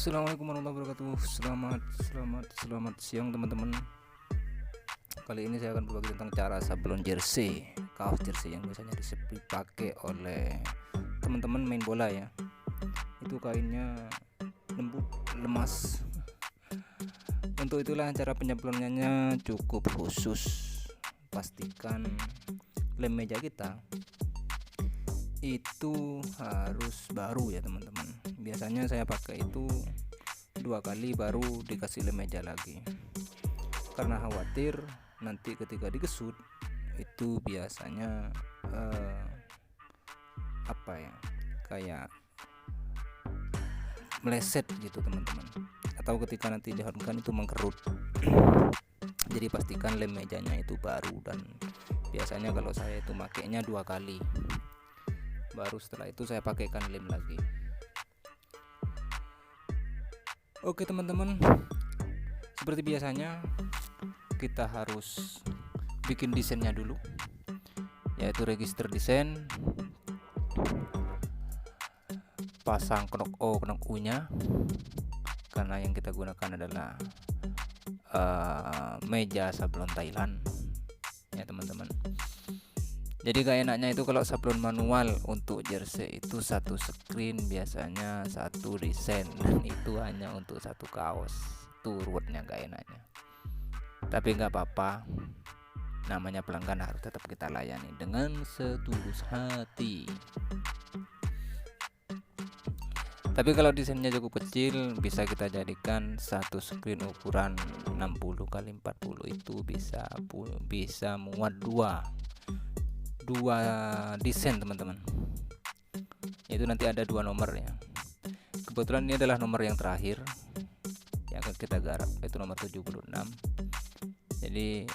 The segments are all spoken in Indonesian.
Assalamualaikum warahmatullahi wabarakatuh. Selamat siang teman-teman. Kali ini saya akan berbagi tentang cara sablon jersey, kaos jersey yang biasanya dipakai oleh teman-teman main bola ya. Itu kainnya lembut, lemas. Untuk itulah cara penyablonannya cukup khusus. Pastikan lem meja kita itu harus baru ya teman-teman. Biasanya saya pakai itu 2 kali baru dikasih lem meja lagi, karena khawatir nanti ketika digesut itu biasanya kayak meleset gitu teman-teman, atau ketika nanti dihaluskan itu mengkerut. Jadi pastikan lem mejanya itu baru, dan biasanya kalau saya itu makainya 2 kali, baru setelah itu saya pakaikan lem lagi. Oke teman-teman, seperti biasanya kita harus bikin desainnya dulu, yaitu register desain, pasang knop O knop U nya, karena yang kita gunakan adalah meja sablon Thailand ya teman-teman. Jadi gak enaknya itu kalau sablon manual untuk jersey itu satu screen, biasanya satu desain, dan itu hanya untuk satu kaos. Itu ruwetnya gak enaknya. Tapi gak apa-apa, namanya pelanggan harus tetap kita layani dengan setulus hati. Tapi kalau desainnya cukup kecil, bisa kita jadikan satu screen ukuran 60x40, itu bisa muat dua desain teman-teman. Itu nanti ada 2 nomor ya. Kebetulan ini adalah nomor yang terakhir yang akan kita garap, itu nomor 76. Jadi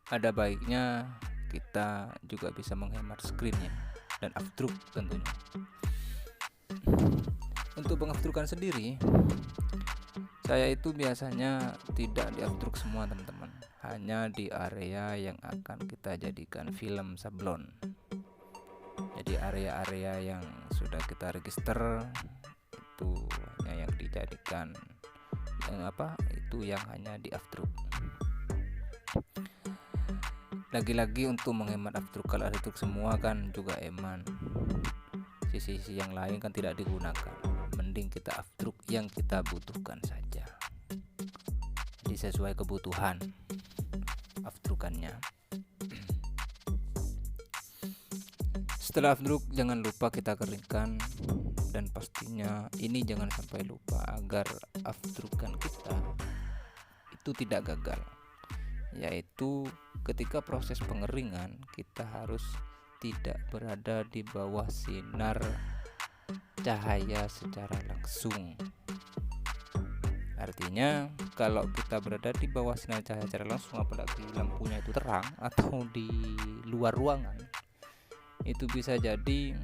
ada baiknya kita juga bisa menghemat screennya dan afdruk tentunya. Untuk pengafdrukan sendiri, saya itu biasanya tidak diafdruk semua teman-teman, hanya di area yang akan kita jadikan film sablon. Jadi area-area yang sudah kita register itu hanya yang dijadikan yang hanya diafdruk. Lagi-lagi untuk menghemat afdruk, kalau afdruk semua kan juga eman, sisi-sisi yang lain kan tidak digunakan. Mending kita afdruk yang kita butuhkan saja. Jadi sesuai kebutuhan afdrukannya. Setelah afdruk, jangan lupa kita keringkan, dan pastinya ini jangan sampai lupa agar afdrukan kita itu tidak gagal, yaitu ketika proses pengeringan kita harus tidak berada di bawah sinar cahaya secara langsung. Artinya kalau kita berada di bawah sinar cahaya secara langsung, apalagi lampunya itu terang atau di luar ruangan, itu bisa jadi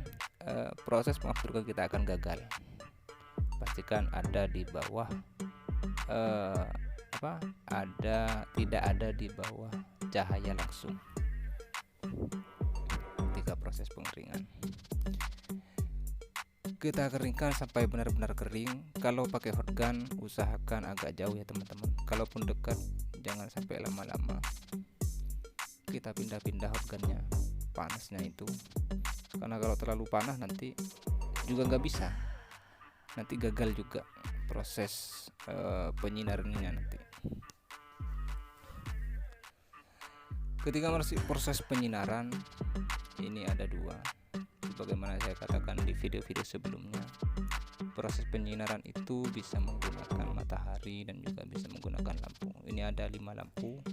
proses pengafdrukan kita akan gagal. Pastikan ada di bawah tidak ada di bawah cahaya langsung ketika proses pengeringan. Kita keringkan sampai benar-benar kering. Kalau pakai hot gun, usahakan agak jauh ya teman-teman. Kalaupun dekat, jangan sampai lama-lama. Kita pindah-pindah hot gunnya, panasnya itu, karena kalau terlalu panas nanti juga nggak bisa, nanti gagal juga proses penyinarannya nanti. Ketika masih proses penyinaran, ini ada 2. Sebagaimana saya katakan di video-video sebelumnya, proses penyinaran itu bisa menggunakan matahari dan juga bisa menggunakan lampu. Ini ada 5 lampu,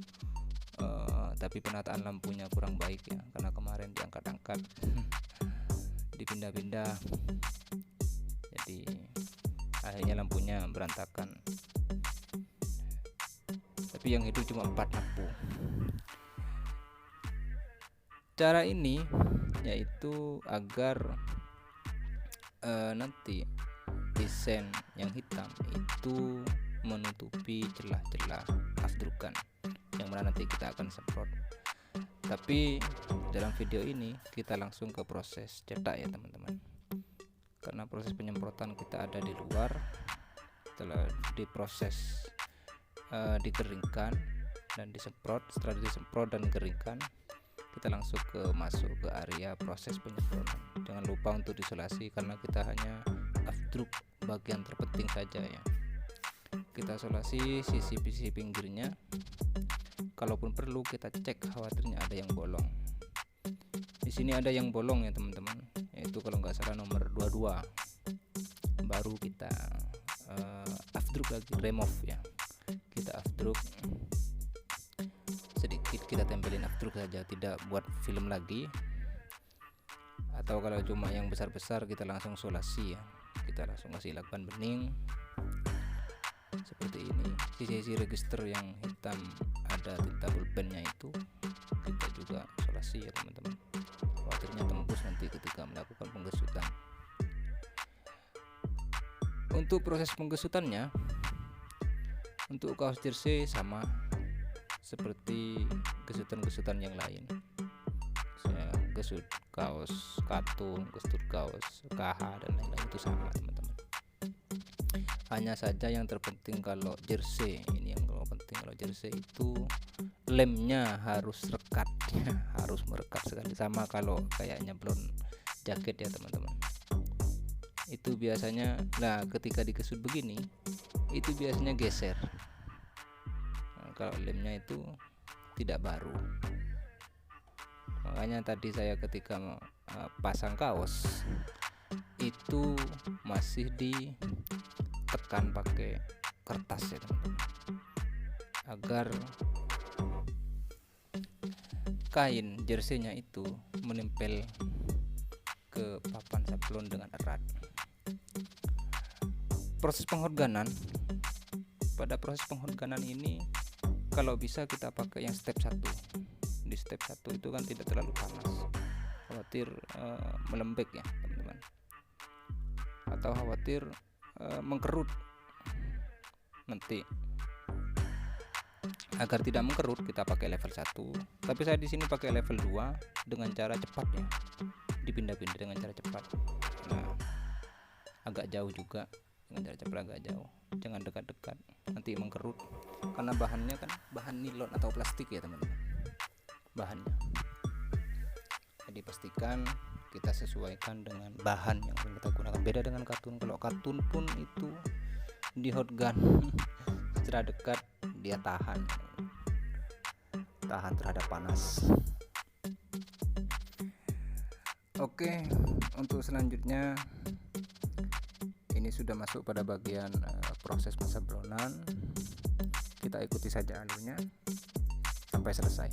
tapi penataan lampunya kurang baik ya, karena kemarin diangkat-angkat dipindah-pindah, jadi akhirnya lampunya berantakan. Tapi yang hidup cuma 4 lampu. Cara ini yaitu agar nanti desain yang hitam itu menutupi celah-celah afdrukan yang mana nanti kita akan semprot Tapi dalam video ini kita langsung ke proses cetak ya teman-teman, karena proses penyemprotan kita ada di luar. Setelah diproses, dikeringkan dan disemprot. Setelah disemprot dan dikeringkan, kita langsung masuk ke area proses penyemprotan. Jangan lupa untuk diisolasi karena kita hanya afdruk bagian terpenting saja ya. Kita isolasi sisi pinggirnya. Kalaupun perlu kita cek, khawatirnya ada yang bolong. Di sini ada yang bolong ya teman-teman, yaitu kalau nggak salah nomor 22. Baru kita afdruk lagi, remove ya. Kita afdruk sedikit, kita tempelin afdruk saja, tidak buat film lagi. Atau kalau cuma yang besar-besar kita langsung isolasi ya, kita langsung kasih lakban bening seperti ini. Sisi register yang hitam ada tinta pulpennya itu kita juga isolasi ya teman-teman, khawatirnya tembus nanti ketika melakukan penggesutan. Untuk proses penggesutannya, untuk kaos jersey sama seperti gesutan-gesutan yang lain. Saya gesut kaos katun, gesut kaos KH dan lain-lain itu sama teman-teman. Hanya saja yang terpenting kalau jersey ini, yang penting kalau jersey itu lemnya harus rekat ya, harus merekat sekali, sama kalau kayak nyeblon jaket ya teman-teman. Itu biasanya, nah ketika digesut begini itu biasanya geser. Nah, kalau lemnya itu tidak baru, makanya tadi saya ketika pasang kaos itu masih ditekan pakai kertas ya teman-teman, agar kain jerseynya itu menempel ke papan sablon dengan erat. Proses pengorganan, pada proses pengorganan ini kalau bisa kita pakai yang step 1. Di step 1 itu kan tidak terlalu panas, khawatir melembek ya teman-teman, atau khawatir mengkerut nanti. Agar tidak mengkerut kita pakai level 1, tapi saya di sini pakai level 2 dengan cara cepat ya, dipindah-pindah dengan cara cepat. Nah, agak jauh juga, dengan cara cepat agak jauh, jangan dekat-dekat nanti mengkerut, karena bahannya kan bahan nilon atau plastik ya teman-teman bahannya. Jadi pastikan kita sesuaikan dengan bahan yang akan kita gunakan. Beda dengan katun, kalau katun pun itu di hot gun secara dekat dia tahan terhadap panas. Oke, untuk selanjutnya ini sudah masuk pada bagian proses pensablonan. Kita ikuti saja alurnya sampai selesai.